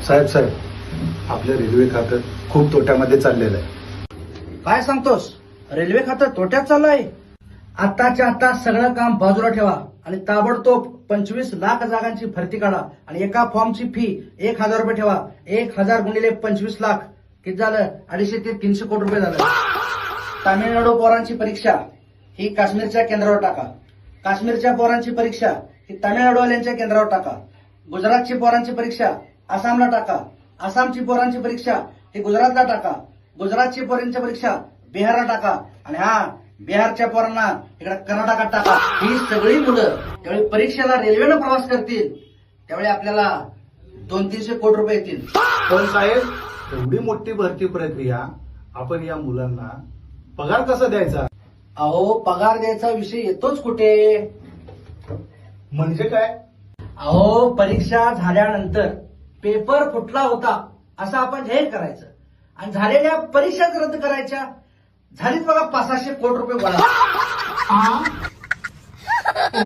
साहेब आपलं रेल्वे खातं खूप तोट्यामध्ये चाललेलं आहे. काय सांगतोस? रेल्वे खातं तोट्यात चाललंय? आताच्या आता सगळं काम बाजूला ठेवा आणि ताबडतोब 25 लाख जागांची भरती काढा आणि एका फॉर्मची फी 1,000 रुपये ठेवा. 1,000 गुणिले 25 लाख किती झालं? 250 ते 300 कोटी रुपये झालं. तामिळनाडू पोरांची परीक्षा ही काश्मीरच्या केंद्रावर टाका. काश्मीरच्या पोरांची परीक्षा ही तामिळनाडूवाल्यांच्या केंद्रावर टाका. गुजरातची पोरांची परीक्षा आसामला टाका. आसामची पोरांची परीक्षा ही गुजरातला टाका. गुजरातची पोरांची परीक्षा बिहारला टाका. आणि बिहारच्या पोरांना इकडे कर्नाटकात टाका. ही सगळी मुलं त्यावेळी परीक्षेला रेल्वेनं प्रवास करतील, त्यावेळी आपल्याला 200-300 कोटी रुपये येतील. पण साहेब एवढी मोठी भरती प्रक्रिया आपण या मुलांना पगार कसा द्यायचा? अहो, पगार द्यायचा विषय येतोच कुठे? म्हणजे काय? अहो, परीक्षा झाल्यानंतर पेपर फुटला होता असं आपण जाहीर करायचं आणि झालेल्या परीक्षाच रद्द करायच्या. झालीच बघा 500-600 कोटी रुपये गोळा.